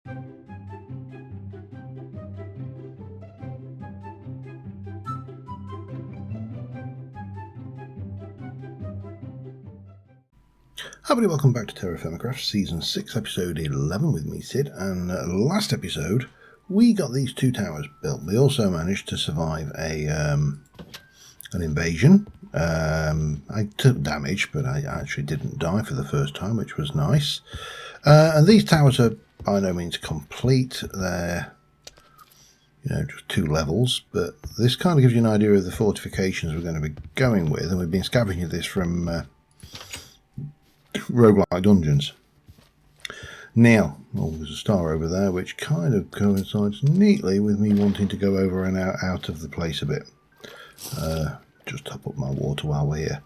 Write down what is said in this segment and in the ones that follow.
Hi everybody, welcome back to TerraFirmaCraft Season 6, Episode 11 with me, Sid, and last episode we got these two towers built. We also managed to survive an invasion. I took damage, but I actually didn't die for the first time, which was nice. And these towers are by no means complete. They're, just 2 levels, but this kind of gives you an idea of the fortifications we're going to be going with, and we've been scavenging this from roguelike dungeons. Now, there's a star over there which kind of coincides neatly with me wanting to go over and out of the place a bit. Just top up my water while we're here.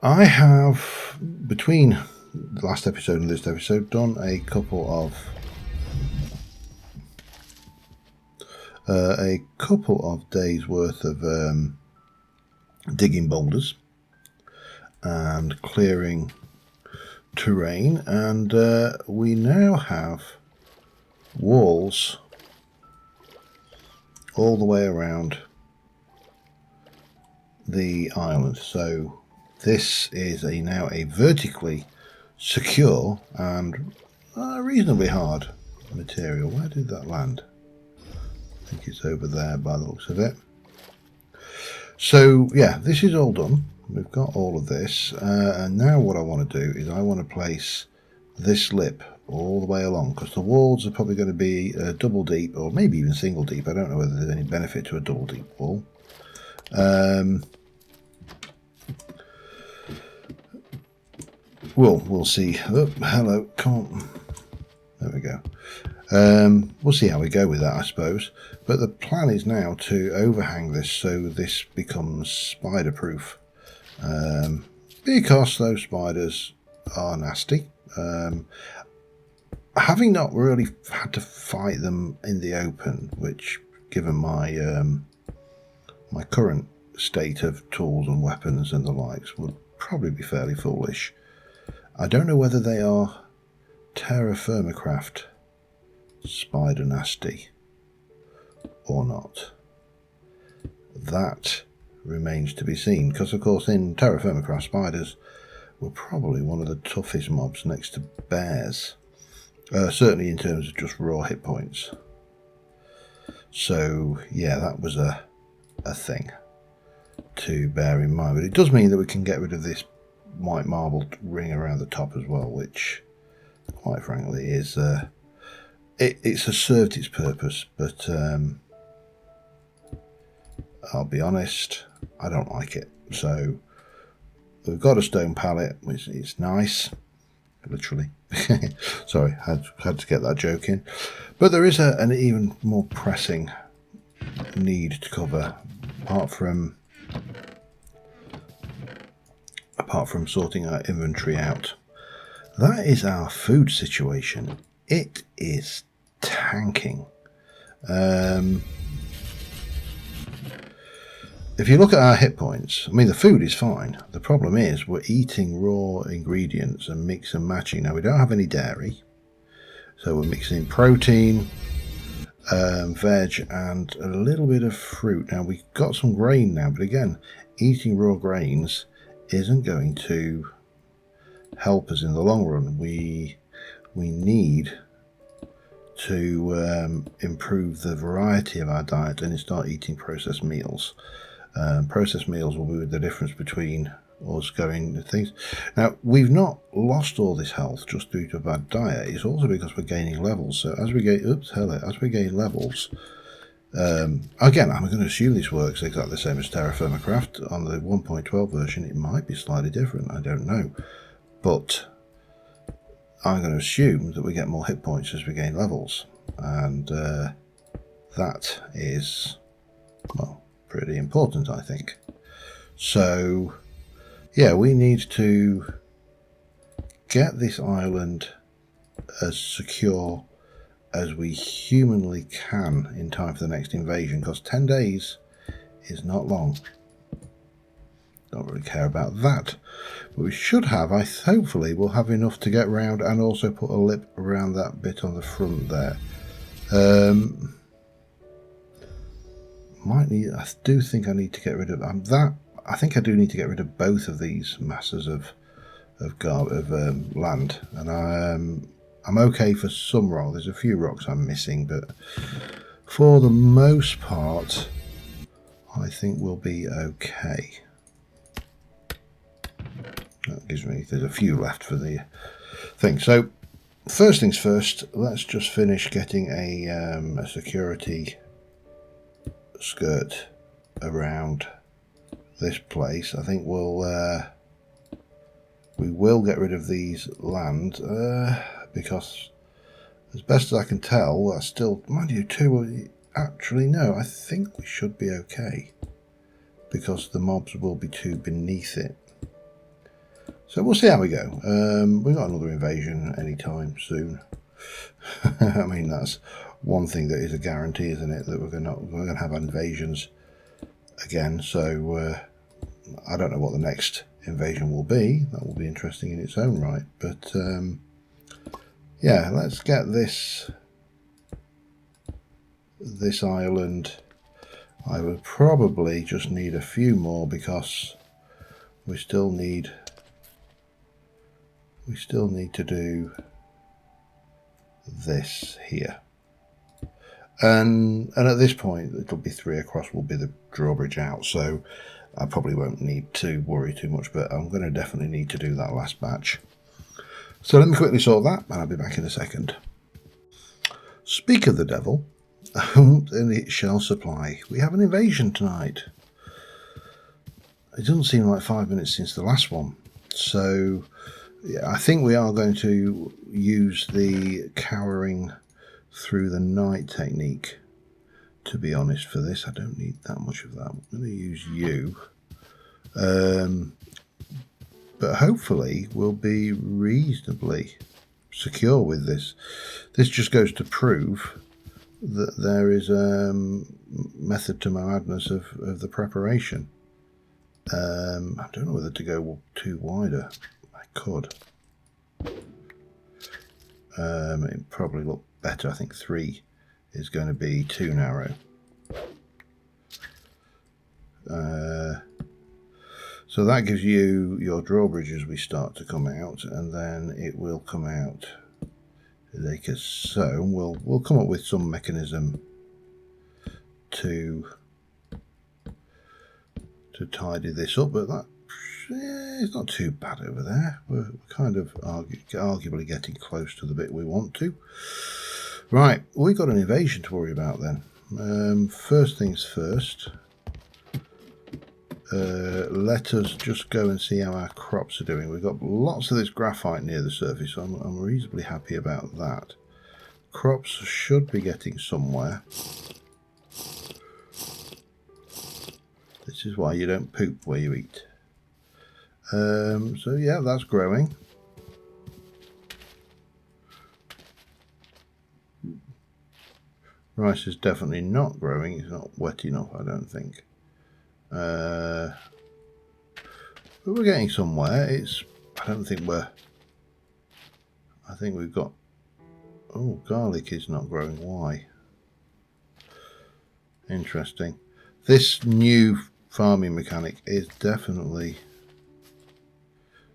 I have, between the last episode and this episode, done a couple of days worth of digging boulders and clearing terrain, and we now have walls all the way around the island. So this is now a vertically secure and reasonably hard material. Where did that land? I think it's over there by the looks of it. So yeah, this is all done. We've got all of this, and now what I want to do is I want to place this lip all the way along, because the walls are probably going to be double deep, or maybe even single deep. I don't know whether there's any benefit to a double deep wall. We'll see. Oh, hello, come on. There we go. We'll see how we go with that, I suppose. But the plan is now to overhang this so this becomes spider-proof. Because those spiders are nasty. Having not really had to fight them in the open, which, given my my current state of tools and weapons and the likes, would probably be fairly foolish. I don't know whether they are TerraFirmaCraft spider nasty or not. That remains to be seen, because of course in TerraFirmaCraft spiders were probably one of the toughest mobs next to bears, certainly in terms of just raw hit points. So yeah, that was a thing to bear in mind, but it does mean that we can get rid of this white marble ring around the top as well, which quite frankly is it's served its purpose, but I'll be honest, I don't like it. So we've got a stone pallet, which is nice, literally. Sorry, had to get that joke in. But there is an even more pressing need to cover, apart from sorting our inventory out. That is our food situation. It is tanking. If you look at our hit points, I mean, the food is fine. The problem is we're eating raw ingredients and mix and matching. Now, we don't have any dairy, so we're mixing protein, veg, and a little bit of fruit. Now, we've got some grain now, but again, eating raw grains isn't going to help us in the long run. We need to improve the variety of our diet and start eating processed meals. Processed meals will be the difference between us going to things. Now, we've not lost all this health just due to a bad diet. It's also because we're gaining levels. So as we gain levels, again, I'm going to assume this works exactly the same as TerraFirmaCraft. On the 1.12 version, it might be slightly different. I don't know, but I'm going to assume that we get more hit points as we gain levels, and that is, well, pretty important, I think. So yeah, we need to get this island as secure as we humanly can in time for the next invasion, because 10 days is not long. don't really care about that. But we should have, hopefully we'll have enough to get round and also put a lip around that bit on the front there. I do think I need to get rid of that. I think I do need to get rid of both of these masses of land, and I'm okay for some rock. There's a few rocks I'm missing, but for the most part I think we'll be okay. That gives me, there's a few left for the thing. So first things first, let's just finish getting a security skirt around this place. I think we will get rid of these land because, as best as I can tell, that's still, mind you, too. Actually, no, I think we should be okay because the mobs will be too beneath it. So we'll see how we go. We've got another invasion anytime soon. I mean, that's one thing that is a guarantee, isn't it? That we're going to have invasions again. So I don't know what the next invasion will be. That will be interesting in its own right. But yeah, let's get this island. I would probably just need a few more because we still need to do this here, and at this point it'll be 3 across will be the drawbridge out, so I probably won't need to worry too much, but I'm going to definitely need to do that last batch. So let me quickly sort that and I'll be back in a second. Speak of the devil, and it shall supply. We have an invasion tonight. It doesn't seem like 5 minutes since the last one, so yeah, I think we are going to use the cowering through the night technique, to be honest, for this. I don't need that much of that. I'm going to use you. But hopefully we'll be reasonably secure with this. This just goes to prove that there is a method to my madness of the preparation. I don't know whether to go too wider. I could. It probably look better. I think 3 is going to be too narrow. So that gives you your drawbridge as we start to come out, and then it will come out like so. We'll come up with some mechanism to tidy this up, but that it's not too bad over there. We're kind of arguably getting close to the bit we want to. Right, we've got an invasion to worry about then. First things first, let us just go and see how our crops are doing. We've got lots of this graphite near the surface, so I'm reasonably happy about that. Crops should be getting somewhere. This is why you don't poop where you eat. So yeah, that's growing. Rice is definitely not growing. It's not wet enough, I don't think. But we're getting somewhere. I don't think we're... I think we've got... Oh, garlic is not growing. Why? Interesting. This new farming mechanic is definitely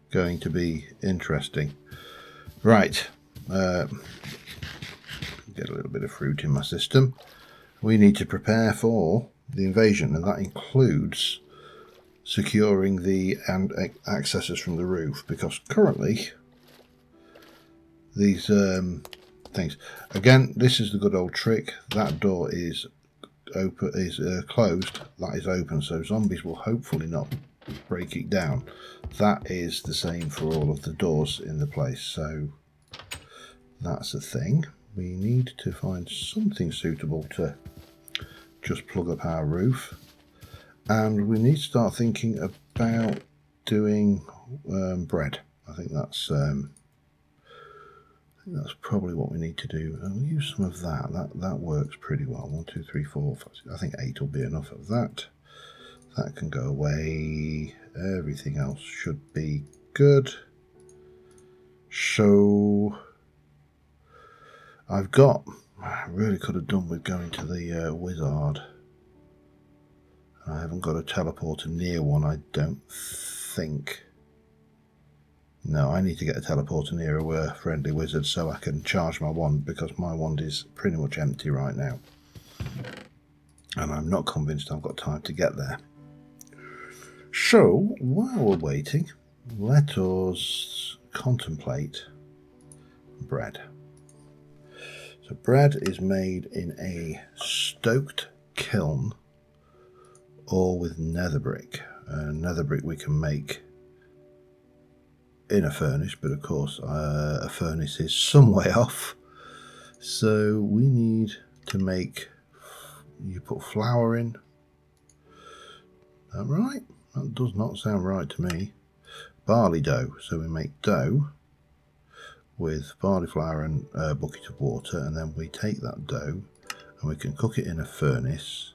going to be interesting. Right. Get a little bit of fruit in my system. We need to prepare for the invasion, and that includes securing the accesses from the roof, because currently these things, again, this is the good old trick. That door is open, is closed. That is open, so zombies will hopefully not break it down. That is the same for all of the doors in the place, so that's a thing. We need to find something suitable to just plug up our roof, and we need to start thinking about doing bread. I think that's probably what we need to do. And we'll use some of that. That works pretty well. 1, 2, 3, 4, 5, 6. I think 8 will be enough of that. That can go away. Everything else should be good. So I really could have done with going to the wizard. I haven't got a teleporter near one, I don't think. No, I need to get a teleporter near a friendly wizard so I can charge my wand, because my wand is pretty much empty right now. And I'm not convinced I've got time to get there. So, while we're waiting, let us contemplate bread. So bread is made in a stoked kiln or with nether brick. Nether brick we can make in a furnace, but of course a furnace is some way off. So we need to make, you put flour in. Is that right? That does not sound right to me. Barley dough. So we make dough with barley flour and a bucket of water, and then we take that dough and we can cook it in a furnace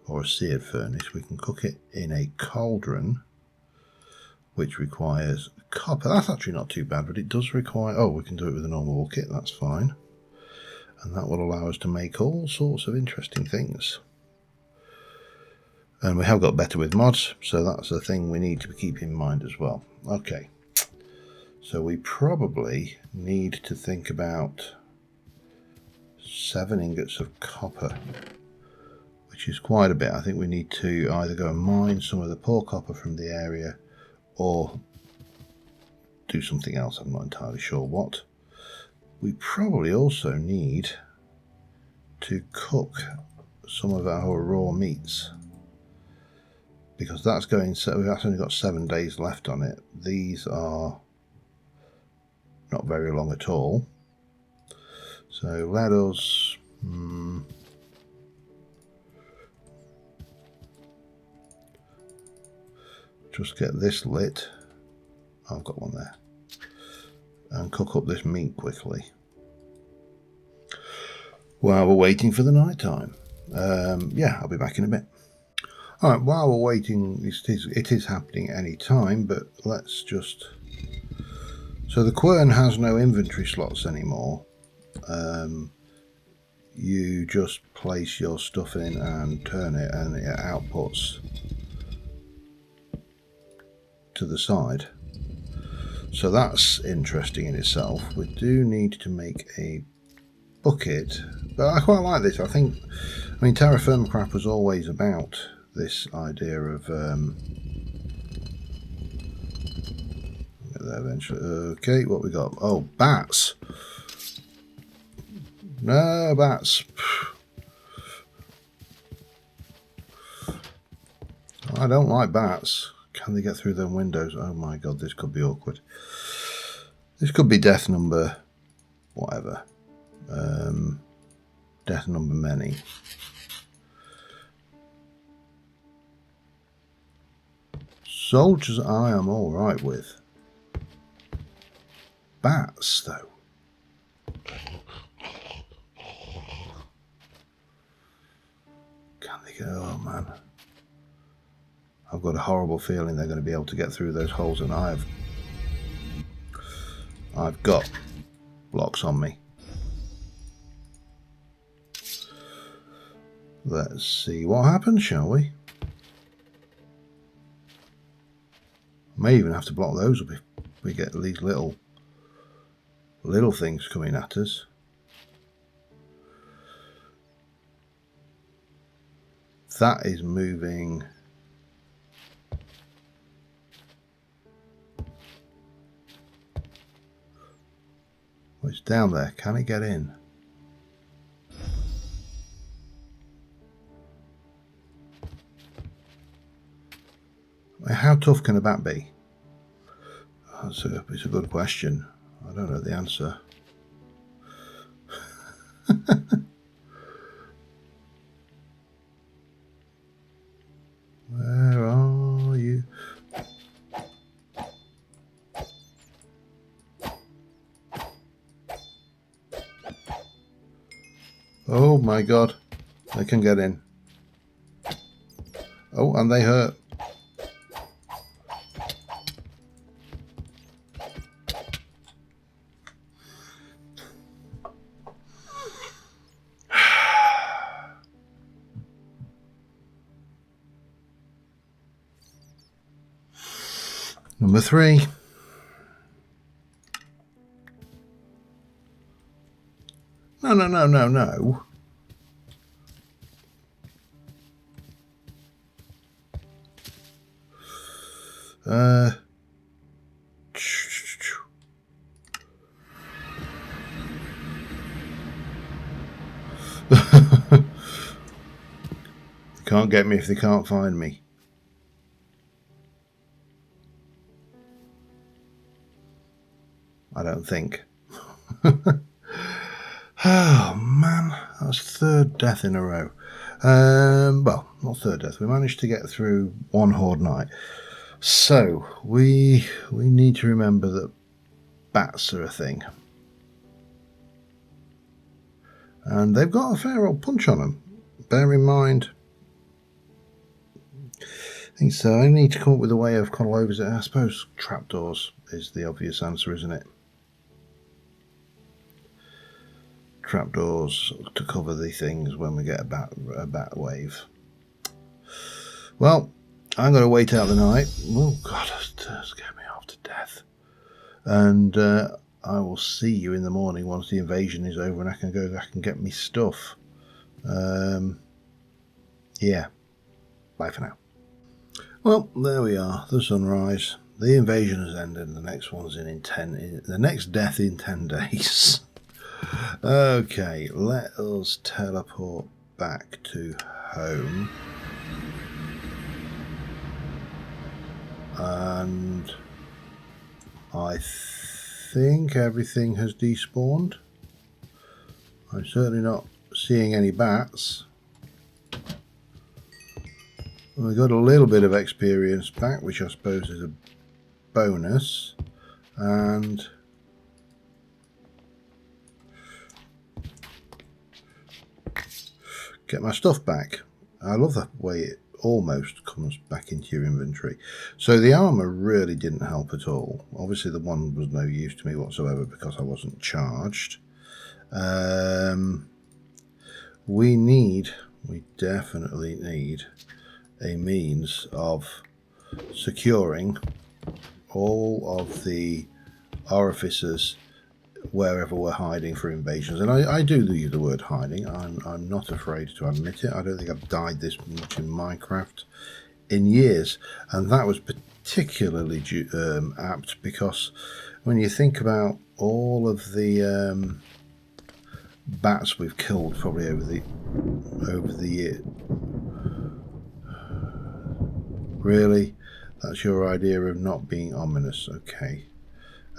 or a seared furnace. We can cook it in a cauldron, which requires copper. That's actually not too bad, but it does require, oh, we can do it with a normal bucket, that's fine. And that will allow us to make all sorts of interesting things. And we have got better with mods, so that's a thing we need to keep in mind as well. Okay, so we probably need to think about 7 ingots of copper, which is quite a bit. I think we need to either go and mine some of the poor copper from the area or do something else. I'm not entirely sure what. We probably also need to cook some of our raw meats, because that's going, so we've only got 7 days left on it. These are not very long at all. So let us just get this lit. I've got one there. And cook up this meat quickly while we're waiting for the night time. Yeah, I'll be back in a bit. Alright, while we're waiting, it is happening any time, but let's just... So the quern has no inventory slots anymore. You just place your stuff in and turn it, and it outputs to the side. So that's interesting in itself. We do need to make a bucket, but I quite like this. I mean, TerraFirmaCraft was always about this idea of get there eventually. Okay, what we got? Oh, bats. No bats. I don't like bats. Can they get through them windows? Oh my god, this could be awkward. This could be death number whatever. Death number many. Soldiers I am alright with. Bats though. Can they go? Oh man. I've got a horrible feeling they're going to be able to get through those holes, and I've got blocks on me. Let's see what happens, shall we? May even have to block those up if we get these little things coming at us. That is moving. Well, it's down there. Can it get in? How tough can a bat be? It's a good question. I don't know the answer. Where are you? Oh my god, they can get in. Oh, and they hurt. Number 3. No, no, no, no, no. Can't get me if they can't find me. I don't think. Oh man, that's 3rd death in a row. Well, not 3rd death. We managed to get through 1 horde night. So we need to remember that bats are a thing, and they've got a fair old punch on them. Bear in mind. I think so. I need to come up with a way of kind of over it. I suppose trapdoors is the obvious answer, isn't it? Trapdoors to cover the things when we get a bat wave. Well, I'm going to wait out the night. Oh God, that scared me half to death. And I will see you in the morning once the invasion is over and I can go back and get me stuff. Yeah. Bye for now. Well, there we are. The sunrise. The invasion has ended. The next one's the next death in 10 days. Okay, let us teleport back to home. And I think everything has despawned. I'm certainly not seeing any bats. We got a little bit of experience back, which I suppose is a bonus. And get my stuff back. I love that way it almost comes back into your inventory. So the armor really didn't help at all. Obviously the one was no use to me whatsoever because I wasn't charged. We definitely need a means of securing all of the orifices wherever we're hiding for invasions. And I do use the word hiding. I'm not afraid to admit it. I don't think I've died this much in Minecraft in years, and that was particularly apt because when you think about all of the bats we've killed probably over the year. Really? That's your idea of not being ominous? Okay.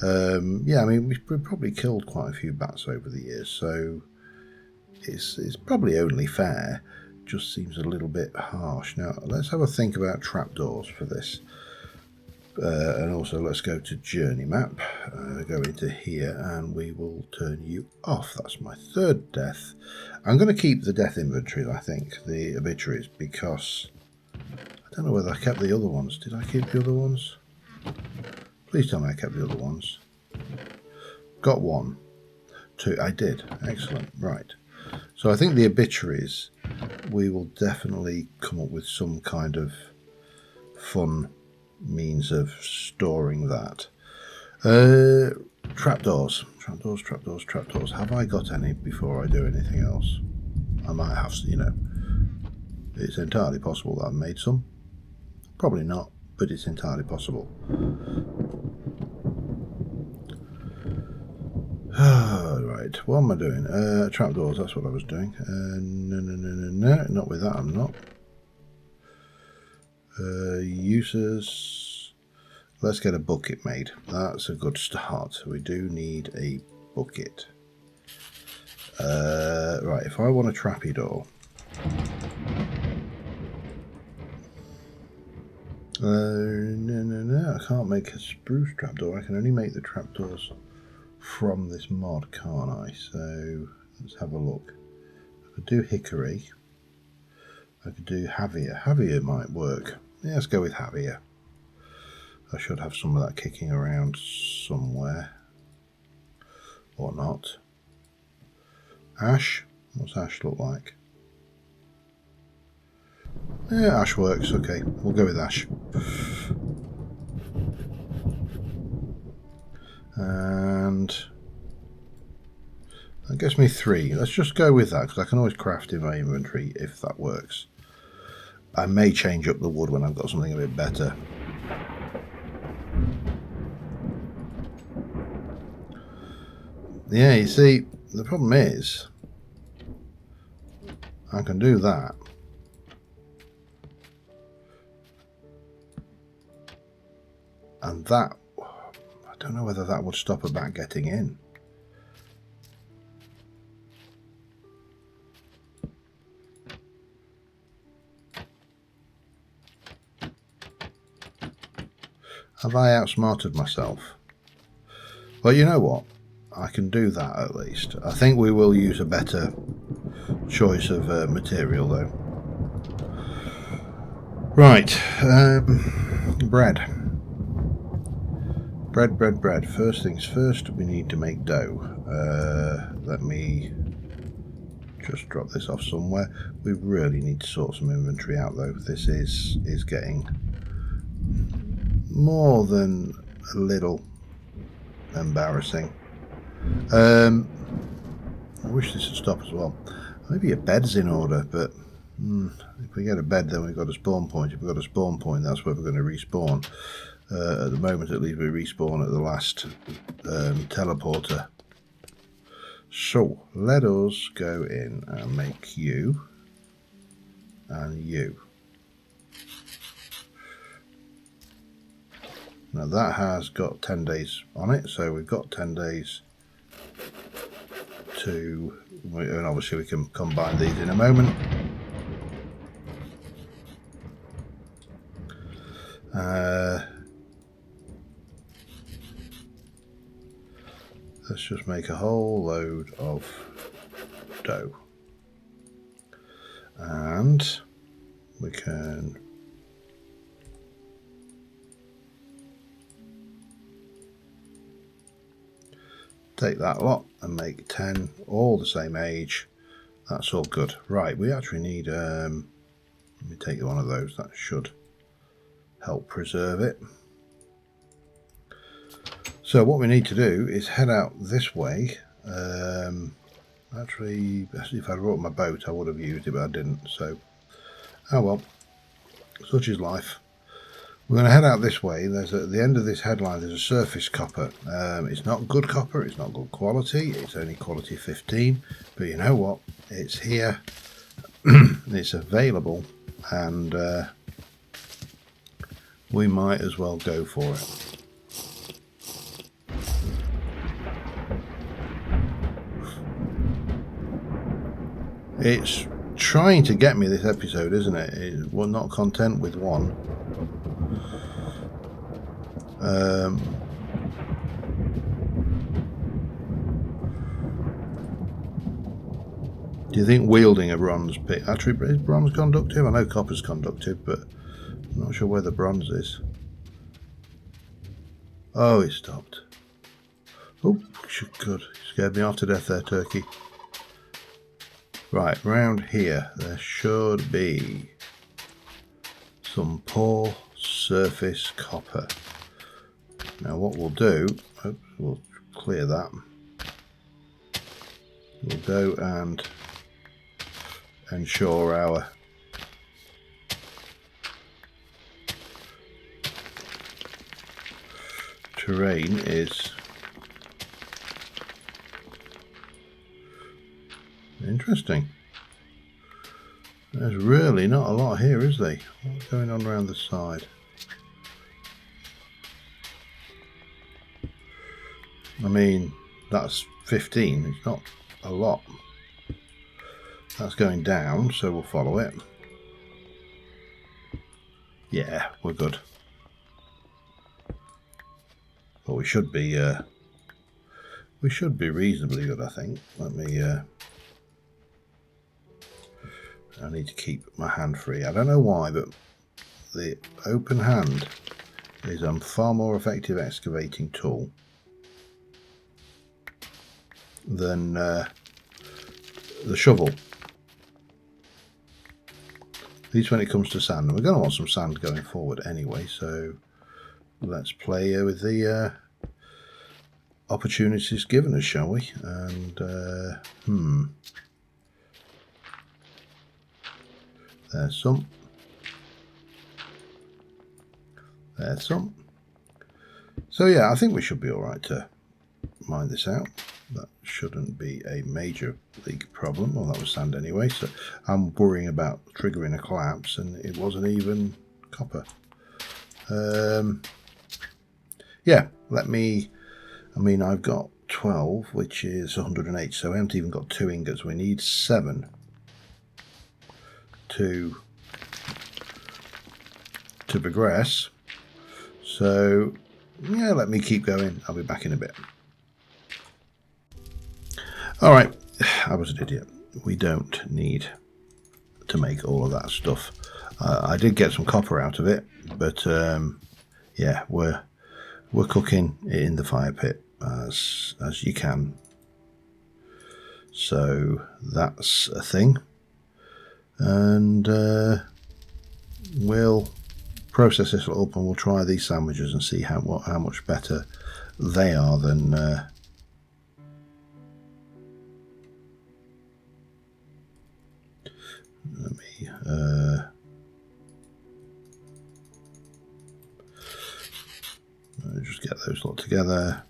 Yeah, I mean, we've probably killed quite a few bats over the years, so it's probably only fair. Just seems a little bit harsh. Now, let's have a think about trapdoors for this. And also, let's go to Journey Map, go into here, and we will turn you off. That's my 3rd death. I'm going to keep the death inventory, I think, the obituaries, because I don't know whether I kept the other ones. Did I keep the other ones? Please tell me I kept the other ones. Got 1. 2. I did. Excellent. Right. So I think the obituaries, we will definitely come up with some kind of fun means of storing that. Trapdoors. Have I got any before I do anything else? I might have, it's entirely possible that I've made some. Probably not, but it's entirely possible. Right, what am I doing? Trapdoors, that's what I was doing. No, not with that, I'm not. Uses. Let's get a bucket made. That's a good start. We do need a bucket. Right, if I want a trappy door. No, I can't make a spruce trapdoor. I can only make the trapdoors from this mod, can't I? So let's have a look. I could do hickory. I could do heavier. Heavier might work. Yeah, let's go with heavier. I should have some of that kicking around somewhere. Or not. Ash? What's ash look like? Yeah, ash works. Okay, we'll go with ash. And that gives me 3. Let's just go with that, because I can always craft in my inventory if that works. I may change up the wood when I've got something a bit better. Yeah, you see, the problem is I can do that. And that, I don't know whether that would stop a bat getting in. Have I outsmarted myself? Well, you know what? I can do that at least. I think we will use a better choice of material though. Right, bread. Bread. First things first, we need to make dough. Let me just drop this off somewhere. We really need to sort some inventory out though. This is getting more than a little embarrassing. I wish this would stop as well. Maybe a bed's in order, but if we get a bed, then we've got a spawn point. If we've got a spawn point, that's where we're going to respawn. At the moment, at least, we respawn at the last teleporter. So let us go in and make you and you. Now that has got 10 days on it, so we've got 10 days to, and obviously we can combine these in a moment. Let's just make a whole load of dough, and we can take that lot and make 10, all the same age. That's all good. Right, we actually need, let me take one of those, that should help preserve it. So what we need to do is head out this way. Actually, if I'd brought my boat, I would have used it, but I didn't. So, oh well, such is life. We're going to head out this way. There's at the end of this headline, there's a surface copper. It's not good copper. It's not good quality. It's only quality 15. But you know what? It's here. It's available, and we might as well go for it. It's trying to get me this episode, isn't it? We're not content with one. Do you think wielding a bronze pick? Actually, is bronze conductive? I know copper's conductive, but I'm not sure where the bronze is. Oh, it stopped. Oh, good. Scared me off to death there, turkey. Right, round here there should be some poor surface copper. Now what we'll do, we'll clear that. We'll go and ensure our terrain is interesting. There's really not a lot here, is there? What's going on around the side? I mean, that's 15. It's not a lot. That's going down, so we'll follow it. Yeah, we're good. But we should be reasonably good, I think. Let me I need to keep my hand free. I don't know why, but the open hand is a far more effective excavating tool than the shovel. At least when it comes to sand. And we're going to want some sand going forward anyway, so let's play with the opportunities given us, shall we? And there's some. There's some. So yeah, I think we should be all right to mine this out. That shouldn't be a major league problem. Well, that was sand anyway, so I'm worrying about triggering a collapse, and it wasn't even copper. Yeah, let me... I mean, I've got 12, which is 108, so we haven't even got 2 ingots. We need 7 to progress. So, yeah, let me keep going. I'll be back in a bit. All right, I was an idiot. We don't need to make all of that stuff. I did get some copper out of it, but yeah, we're cooking it in the fire pit as you can. So that's a thing, and we'll process this up and we'll try these sandwiches and see how much better they are than let me just get those lot together.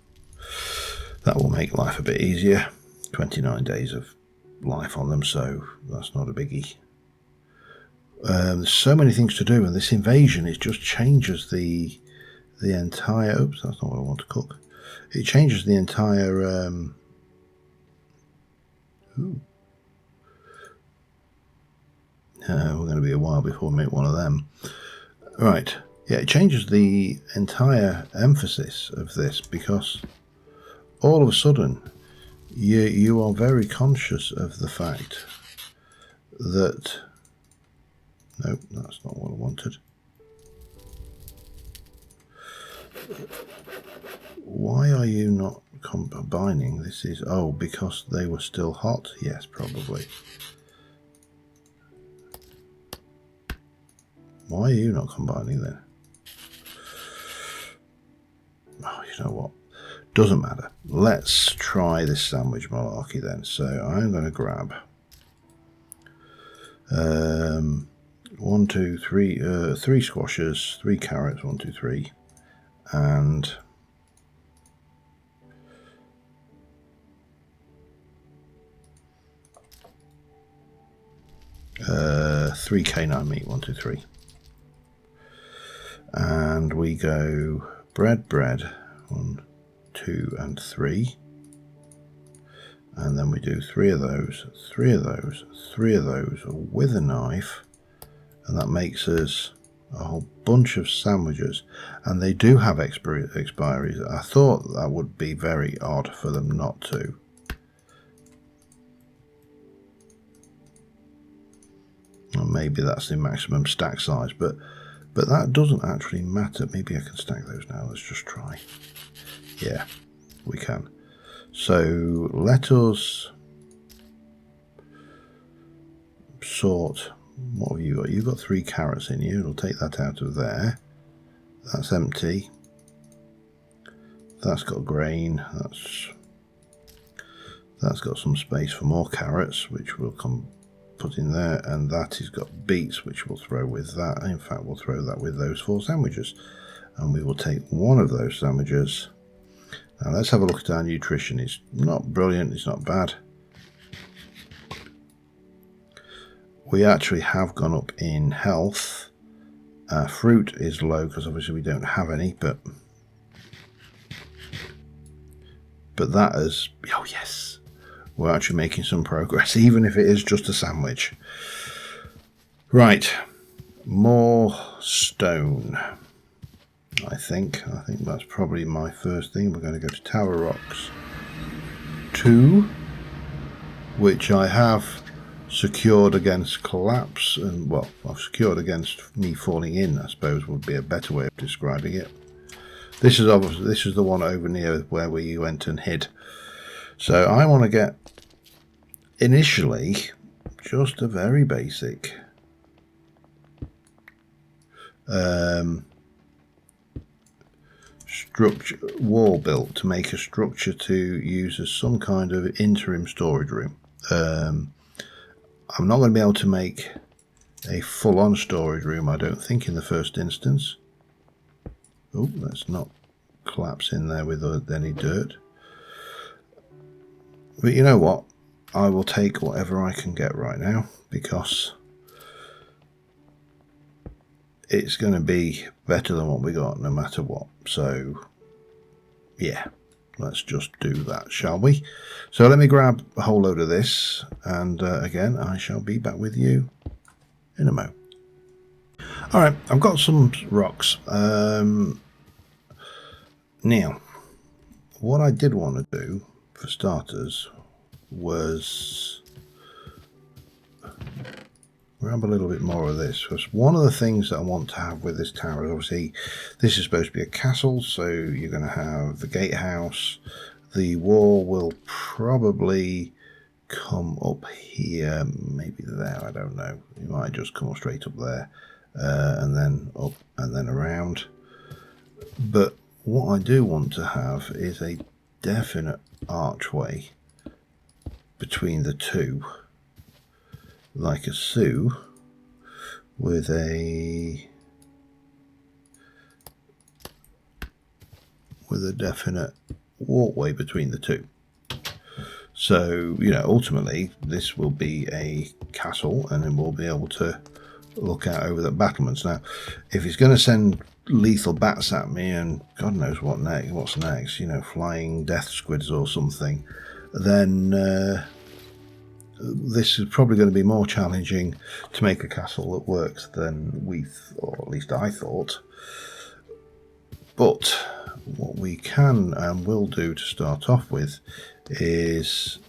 That will make life a bit easier. 29 days of life on them, so that's not a biggie. There's so many things to do, and this invasion, it just changes the entire... Oops, that's not what I want to cook. It changes the entire... we're going to be a while before we make one of them. Right. Yeah, it changes the entire emphasis of this, because all of a sudden you are very conscious of the fact that... Nope, that's not what I wanted. Why are you not combining? This is... Oh, because they were still hot? Yes, probably. Why are you not combining then? Oh, you know what? Doesn't matter. Let's try this sandwich malarkey then. So I'm going to grab 1, 2, 3, 3 squashes, 3 carrots, 1, 2, 3, and three canine meat, 1, 2, 3. And we go bread, 1, 2, and 3. And then we do 3 of those, 3 of those, 3 of those with a knife. And that makes us a whole bunch of sandwiches. And they do have expiries. I thought that would be very odd for them not to. Well, maybe that's the maximum stack size, but that doesn't actually matter. Maybe I can stack those now. Let's just try. Yeah, we can. So let us sort. What have you got? You've got 3 carrots in you. It'll take that out of there. That's empty. That's got grain. That's got some space for more carrots, which we'll put in there. And that has got beets, which we'll throw with that. In fact, we'll throw that with those 4 sandwiches. And we will take one of those sandwiches. Now let's have a look at our nutrition. It's not brilliant. It's not bad. We actually have gone up in health. Fruit is low because obviously we don't have any, but that is... Oh yes, we're actually making some progress, even if it is just a sandwich. Right, more stone. I think that's probably my first thing. We're going to go to Tower Rocks 2, which I have secured against collapse, and well, I've secured against me falling in, I suppose would be a better way of describing it. This is obviously, this is the one over near where we went and hid. So I want to get initially just a very basic structure wall built to make a structure to use as some kind of interim storage room. I'm not going to be able to make a full-on storage room, I don't think, in the first instance. Oh, let's not collapse in there with any dirt. But you know what? I will take whatever I can get right now, because it's going to be better than what we got no matter what. So yeah, let's just do that, shall we? So let me grab a whole load of this, and again, I shall be back with you in a mo. Alright, I've got some rocks. Now, what I did want to do, for starters, was grab a little bit more of this, because one of the things that I want to have with this tower is, obviously, this is supposed to be a castle, so you're going to have the gatehouse. The wall will probably come up here, maybe there, I don't know. It might just come straight up there, and then up and then around. But what I do want to have is a definite archway between the two, like a Sioux, with a definite walkway between the two. So, you know, ultimately this will be a castle, and then we'll be able to look out over the battlements. Now, if he's going to send lethal bats at me, and God knows what's next, you know, flying death squids or something, then this is probably going to be more challenging to make a castle that works than or at least I thought. But what we can and will do to start off with is,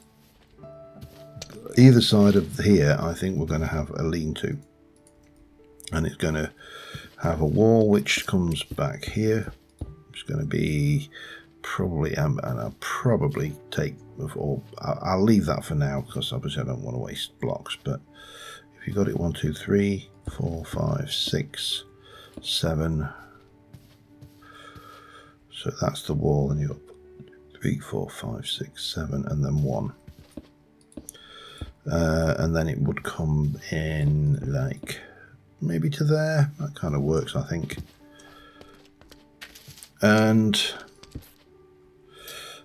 either side of here, I think we're going to have a lean-to, and it's going to have a wall which comes back here. It's going to be probably, and I'll probably take, or I'll leave that for now, because obviously I don't want to waste blocks. But if you got it 1 2 3 4 5 6 7, so that's the wall, and you're up 3 4 5 6 7, and then 1, and then it would come in like maybe to there. That kind of works, I think.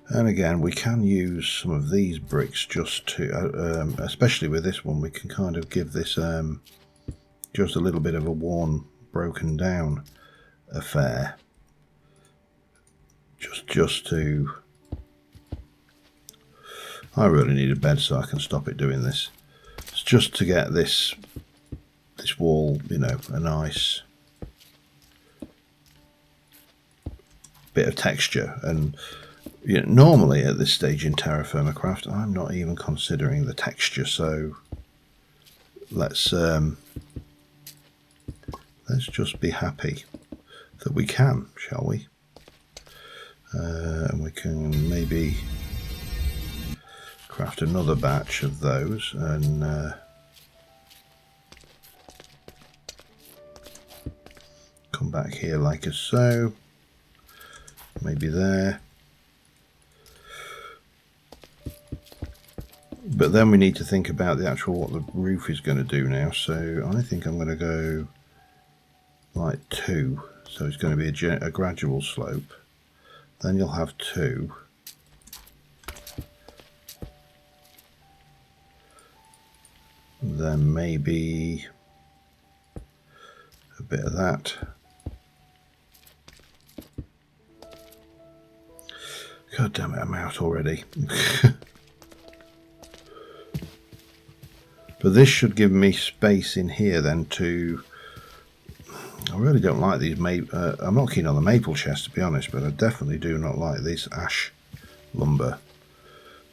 And again, we can use some of these bricks just to, especially with this one, we can kind of give this just a little bit of a worn, broken down affair. Just to, I really need a bed so I can stop it doing this. It's just to get this wall, you know, a nice bit of texture. And you know, normally at this stage in TerraFirmaCraft, I'm not even considering the texture. So let's just be happy that we can, shall we? And we can maybe craft another batch of those, and come back here like so, maybe there. But then we need to think about the actual, what the roof is going to do now. So I think I'm going to go like 2, so it's going to be a gradual slope. Then you'll have 2. Then maybe a bit of that. God damn it, I'm out already. But this should give me space in here then to, I really don't like these I'm not keen on the maple chest, to be honest, but I definitely do not like this ash lumber.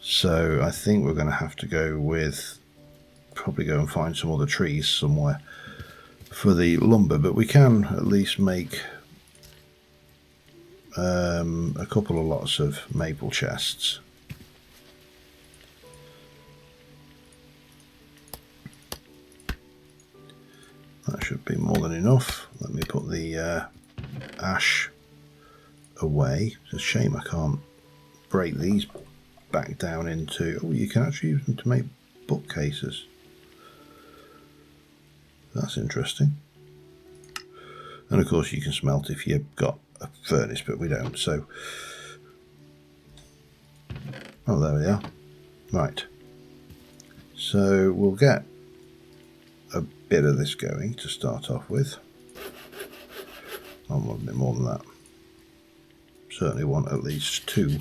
So I think we're going to have to go with probably go and find some other trees somewhere for the lumber, but we can at least make a couple of lots of maple chests. That should be more than enough. Let me put the ash away. It's a shame I can't break these back down into... Oh, you can actually use them to make bookcases. That's interesting. And of course you can smelt if you've got a furnace, but we don't, so... Oh, there we are. Right. So we'll get a bit of this going to start off with. I want a bit more than that. Certainly want at least 2.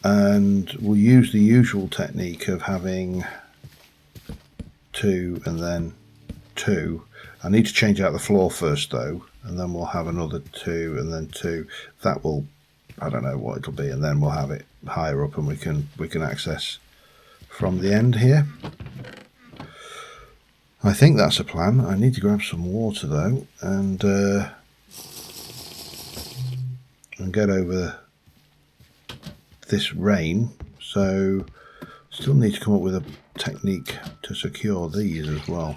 And we'll use the usual technique of having 2 and then 2. I need to change out the floor first though, and then we'll have another 2 and then 2. That will, I don't know what it'll be, and then we'll have it higher up and we can access from the end here. I think that's a plan. I need to grab some water though and get over this rain. So still need to come up with a technique to secure these as well,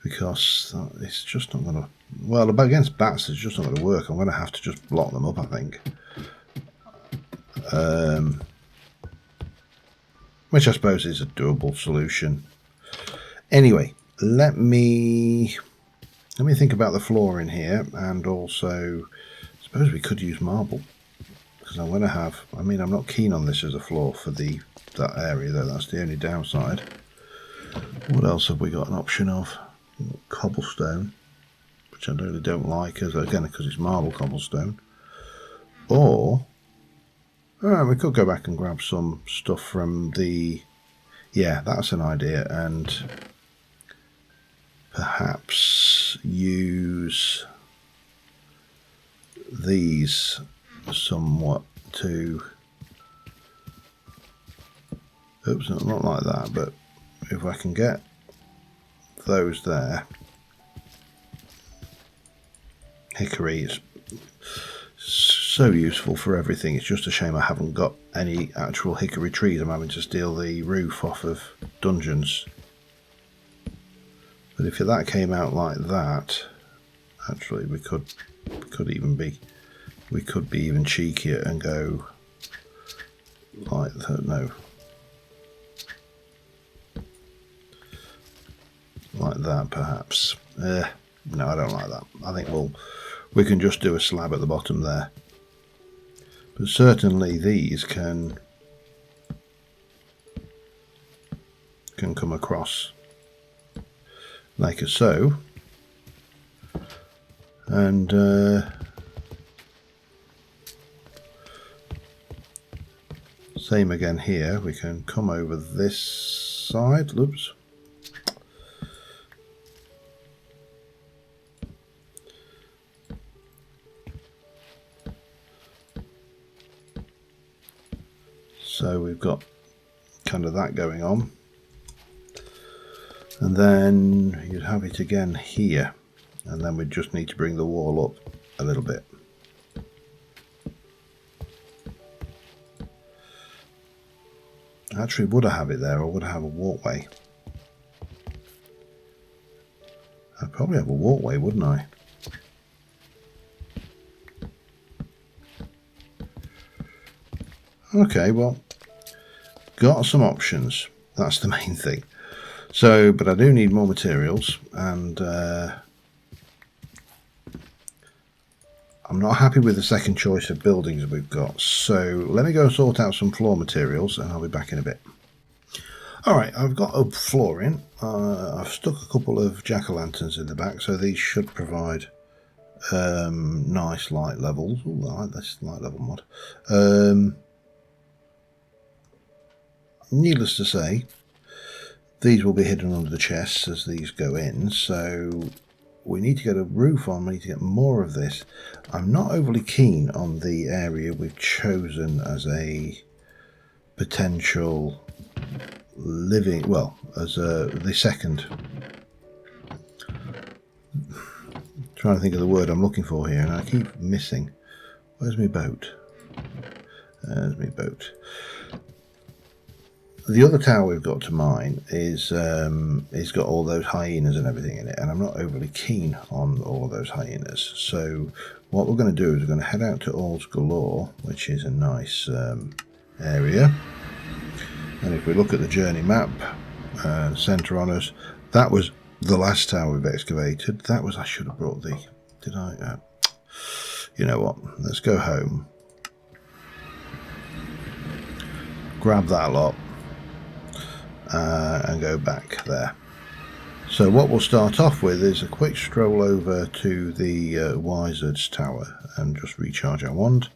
because it's just not going to, well, against bats it's just not going to work. I'm going to have to just block them up, I think, which I suppose is a doable solution. Anyway, let me think about the floor in here, and also I suppose we could use marble, because I'm going to have, I mean, I'm not keen on this as a floor for that area though. That's the only downside. What else have we got an option of? Cobblestone, which I really don't like, as again because it's marble cobblestone. Or we could go back and grab some stuff from the, yeah, that's an idea, and perhaps use these somewhat to, oops, not like that, but if I can get those there. Hickory is so useful for everything. It's just a shame I haven't got any actual hickory trees. I'm having to steal the roof off of dungeons. But if that came out like that, actually we could be even cheekier and go like that. No, like that perhaps. No, I don't like that. I think we can just do a slab at the bottom there. But certainly these can come across like so, and same again here. We can come over this side. Oops. So we've got kind of that going on, and then you'd have it again here, and then we just need to bring the wall up a little bit. Actually, would I have it there, or would I have a walkway? I'd probably have a walkway, wouldn't I? Okay, well, got some options. That's the main thing. So, but I do need more materials, and I'm not happy with the second choice of buildings we've got. So let me go sort out some floor materials, and I'll be back in a bit. Alright, I've got a floor in. I've stuck a couple of jack-o'-lanterns in the back, so these should provide nice light levels. Ooh, I like this light level mod. Needless to say, these will be hidden under the chests as these go in, so we need to get a roof on. We need to get more of this. I'm not overly keen on the area we've chosen as a potential living, well, as the second. Trying to think of the word I'm looking for here, and I keep missing. Where's my boat? There's my boat. The other tower we've got to mine is it's got all those hyenas and everything in it, and I'm not overly keen on all of those hyenas. So what we're going to do is we're going to head out to All's Galore, which is a nice area. And if we look at the journey map, centre on us, that was the last tower we've excavated. That was, I should have brought the, did I? You know what, let's go home. Grab that lot. And go back there. So what we'll start off with is a quick stroll over to the Wizard's Tower and just recharge our wand.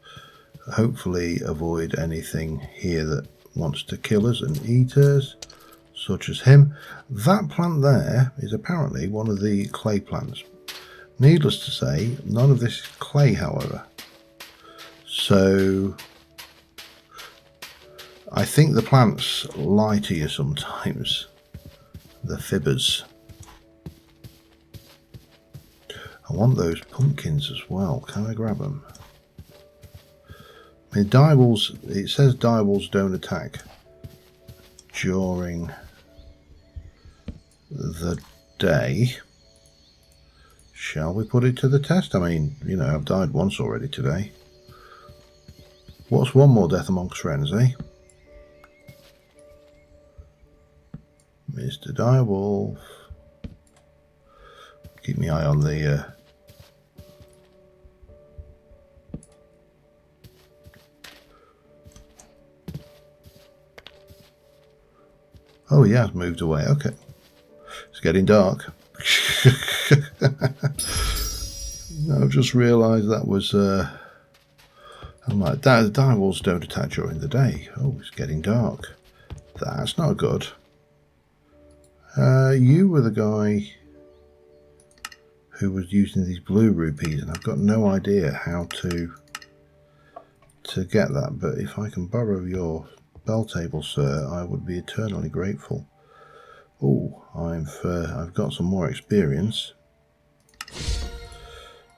Hopefully avoid anything here that wants to kill us and eat us, such as him. That plant there is apparently one of the clay plants. Needless to say, none of this is clay, however. So I think the plants lie to you sometimes, the fibbers. I want those pumpkins as well. Can I grab them? I mean, direwolves, it says direwolves don't attack during the day. Shall we put it to the test? I mean, you know, I've died once already today. What's one more death amongst friends, eh? Mr. Direwolf. Keep my eye on the oh yeah, it's moved away. Okay. It's getting dark. I've just realised that was I'm like, direwolves don't attack during the day. Oh, it's getting dark. That's not good. You were the guy who was using these blue rupees, and I've got no idea how to get that, but if I can borrow your bell table, sir, I would be eternally grateful. Oh, I've got some more experience,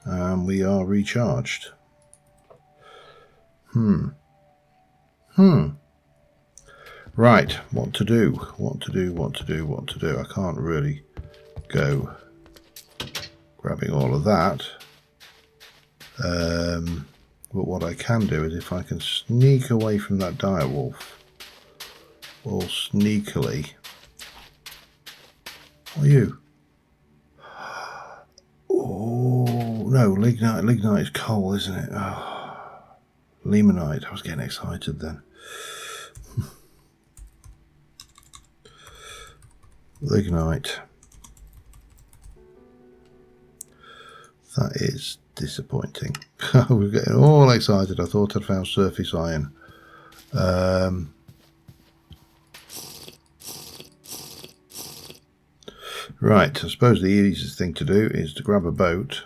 and we are recharged. Right, what to do? I can't really go grabbing all of that. But what I can do is if I can sneak away from that direwolf, all sneakily. What are you? Oh, no, lignite. Lignite is coal, isn't it? Oh, limonite. I was getting excited then. Lignite. That is disappointing. We're getting all excited. I thought I'd found surface iron. Right, I suppose the easiest thing to do is to grab a boat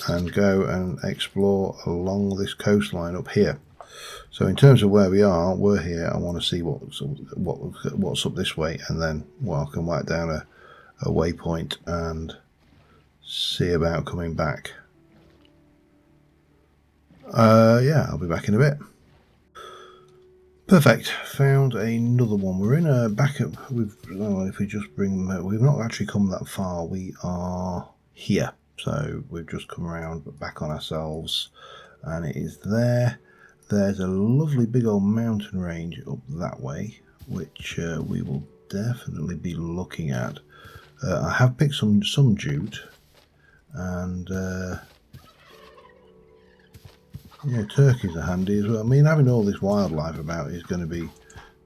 and go and explore along this coastline up here. So in terms of where we are, we're here. I want to see what's up this way, and then I can whack down a waypoint and see about coming back. Yeah, I'll be back in a bit. Perfect. Found another one. We're in a backup. If we just bring, we've not actually come that far. We are here, so we've just come around back on ourselves, and it is there. There's a lovely big old mountain range up that way, which we will definitely be looking at. I have picked some jute, and yeah, turkeys are handy as well. I mean, having all this wildlife about is going to be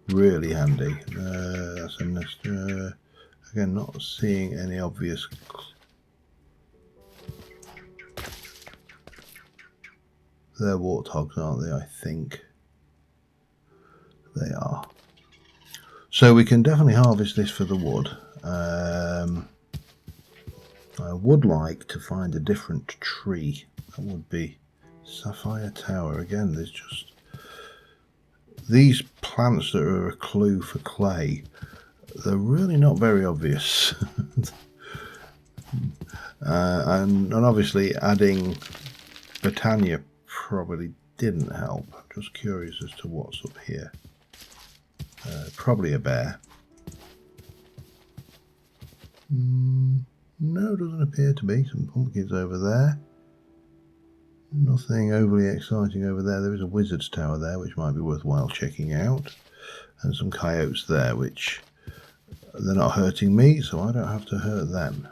really handy. That's a nest. Again, not seeing any obvious. They're warthogs, aren't they? I think they are. So we can definitely harvest this for the wood. I would like to find a different tree. That would be Sapphire Tower. Again, there's just these plants that are a clue for clay. They're really not very obvious. And obviously adding Britannia probably didn't help. I'm just curious as to what's up here. Probably a bear. No, doesn't appear to be. Some pumpkins over there. Nothing overly exciting over there. There is a wizard's tower there, which might be worthwhile checking out. And some coyotes there, which they're not hurting me, so I don't have to hurt them.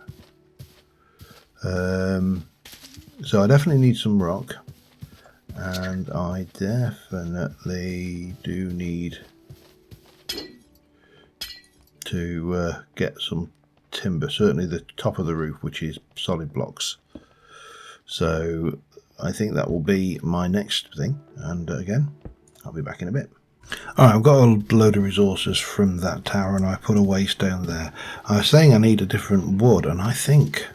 So I definitely need some rock. And I definitely do need to get some timber, certainly the top of the roof, which is solid blocks. So I think that will be my next thing, and again I'll be back in a bit. Alright, I've got a load of resources from that tower and I put a waste down there. I was saying I need a different wood, and I think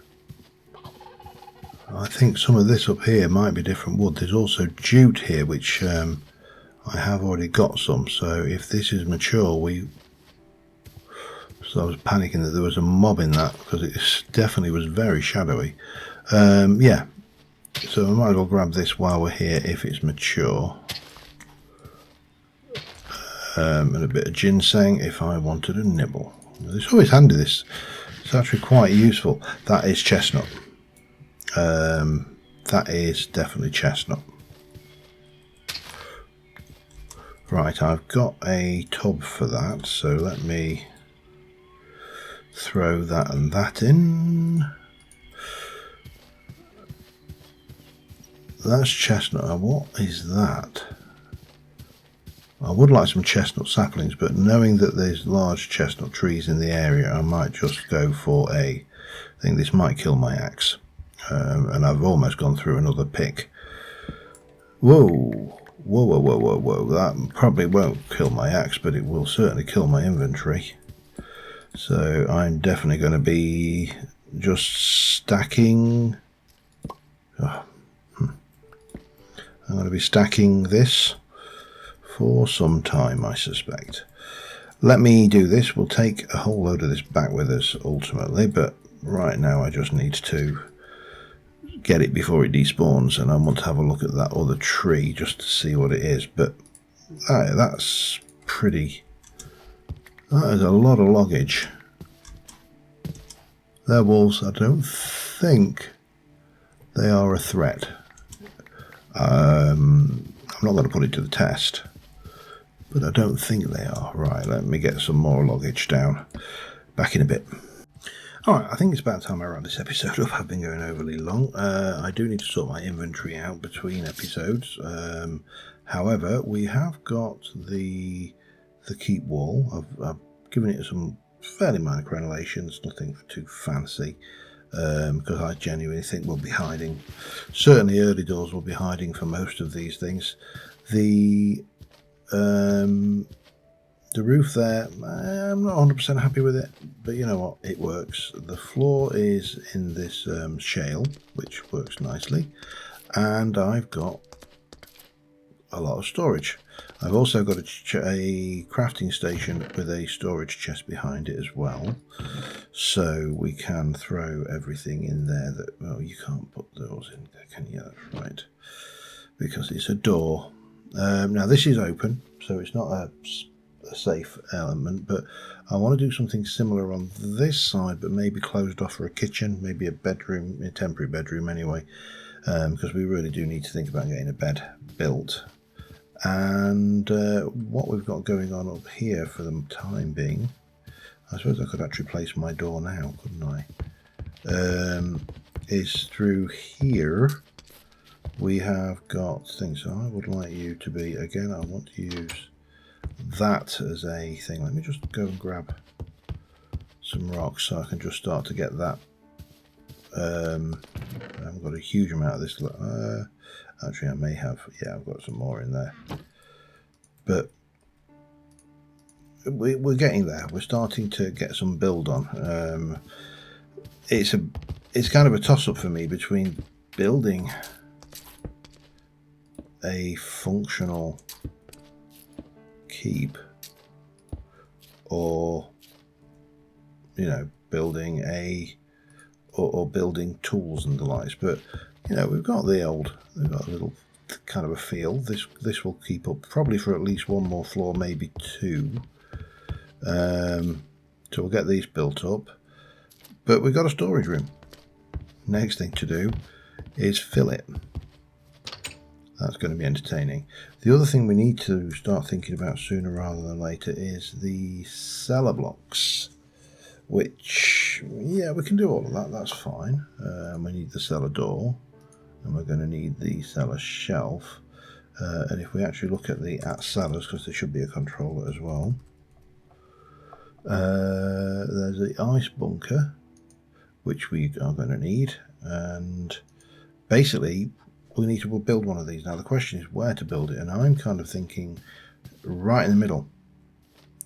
some of this up here might be different wood. There's also jute here, which I have already got some, so if this is mature, so I was panicking that there was a mob in that, because it definitely was very shadowy. Yeah, so I might as well grab this while we're here if it's mature. And a bit of ginseng if I wanted a nibble. It's always handy, this. It's actually quite useful. That is chestnut. That is definitely chestnut. Right, I've got a tub for that, so let me throw that and that in. That's chestnut. Now, what is that? I would like some chestnut saplings, but knowing that there's large chestnut trees in the area, I might just go for a thing. This might kill my axe. And I've almost gone through another pick. Whoa, whoa, whoa, whoa, whoa, whoa. That probably won't kill my axe, but it will certainly kill my inventory. So I'm definitely going to be just stacking. I'm going to be stacking this for some time, I suspect. Let me do this. We'll take a whole load of this back with us ultimately, but right now I just need to get it before it despawns, and I want to have a look at that other tree just to see what it is. But that's pretty. That is a lot of loggage. They're wolves. I don't think they are a threat. I'm not going to put it to the test, but I don't think they are. Right, let me get some more luggage down. Back in a bit. Alright, I think it's about time I wrap this episode up. I've been going overly long. I do need to sort my inventory out between episodes. However, we have got the keep wall. I've given it some fairly minor crenellations, nothing too fancy. Because I genuinely think we'll be hiding. Certainly early doors will be hiding for most of these things. The roof there, I'm not 100% happy with it, but you know what, it works. The floor is in this shale, which works nicely, and I've got a lot of storage. I've also got a crafting station with a storage chest behind it as well, so we can throw everything in there that, well, you can't put those in there, can you? That's right, because it's a door. Now this is open, so it's not a safe element, but I want to do something similar on this side, but maybe closed off for a kitchen, maybe a bedroom, a temporary bedroom anyway, because we really do need to think about getting a bed built. And what we've got going on up here for the time being, I suppose I could actually place my door now, couldn't I? Is through here we have got things. So I would like you to be, again, I want to use that as a thing. Let me just go and grab some rocks so I can just start to get that. I haven't got a huge amount of this. Actually, I may have. Yeah, I've got some more in there. But we're getting there. We're starting to get some build on. It's a it's kind of a toss-up for me between building a functional keep or, you know, building or building tools and the likes. But, you know, we've got a little kind of a feel. This will keep up probably for at least one more floor, maybe two. So we'll get these built up. But we've got a storage room. Next thing to do is fill it. That's going to be entertaining. The other thing we need to start thinking about sooner rather than later is the cellar blocks, which, yeah, we can do all of that. That's fine. We need the cellar door, and we're going to need the cellar shelf. And if we actually look at the cellars, because there should be a controller as well, there's the ice bunker, which we are going to need, and basically we need to build one of these. Now the question is where to build it, and I'm kind of thinking right in the middle.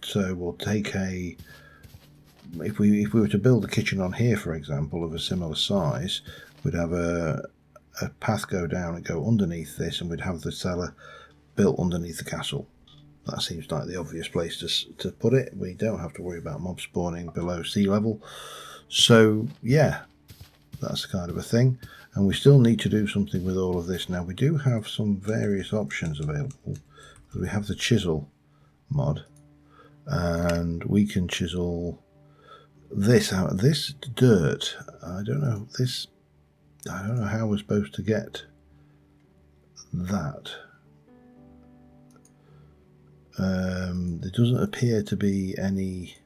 So we'll take if we were to build a kitchen on here, for example, of a similar size, we'd have a path go down and go underneath this, and we'd have the cellar built underneath the castle. That seems like the obvious place to put it. We don't have to worry about mob spawning below sea level. So yeah, that's kind of a thing. And we still need to do something with all of this. Now we do have some various options available. We have the chisel mod, and we can chisel this out. This dirt, I don't know how we're supposed to get that. There doesn't appear to be any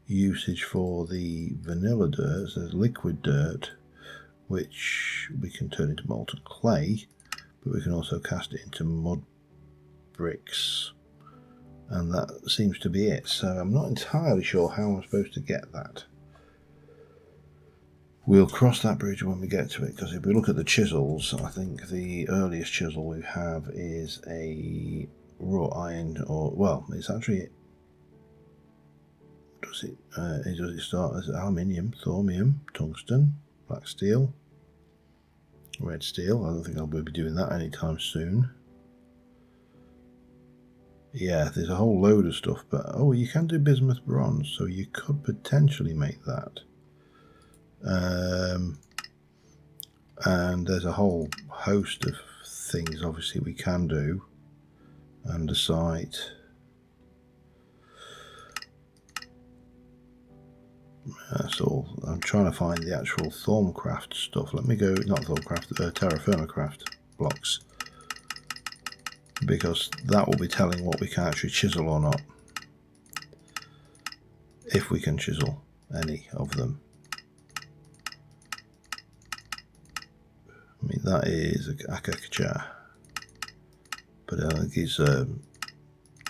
usage for the vanilla dirt. There's liquid dirt, which we can turn into molten clay, but we can also cast it into mud bricks, and that seems to be it. So I'm not entirely sure how I'm supposed to get that. We'll cross that bridge when we get to it, because if we look at the chisels, I think the earliest chisel we have is a wrought iron, or, well, it's actually, does it start as aluminium, thorium, tungsten, black steel, red steel? I don't think I'll be doing that anytime soon. Yeah, there's a whole load of stuff, but oh, you can do bismuth bronze, so you could potentially make that. And there's a whole host of things obviously we can do. Andesite. That's all. I'm trying to find the actual ThermaCraft stuff. Let me go, not ThermaCraft, TerraFirmaCraft blocks, because that will be telling what we can actually chisel or not, if we can chisel any of them. I mean, that is a Akacha, but I think it's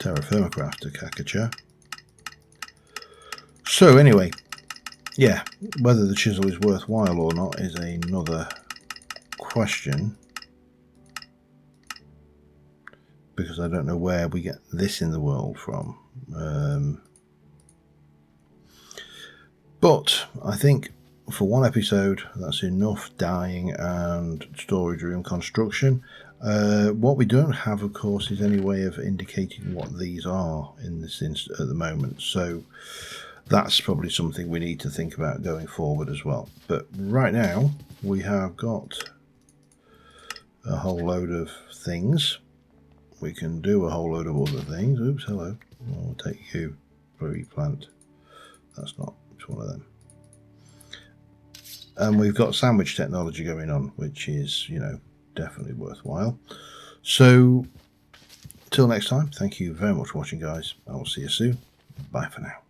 TerraFirmaCraft a Akacha. So anyway, yeah, whether the chisel is worthwhile or not is another question, because I don't know where we get this in the world from. But I think for one episode that's enough dyeing and storage room construction. What we don't have, of course, is any way of indicating what these are in this at the moment, so that's probably something we need to think about going forward as well. But right now we have got a whole load of things. We can do a whole load of other things. Oops, hello. I'll take you, blue plant. That's not, it's one of them. And we've got sandwich technology going on, which is, you know, definitely worthwhile. So till next time, thank you very much for watching, guys. I will see you soon. Bye for now.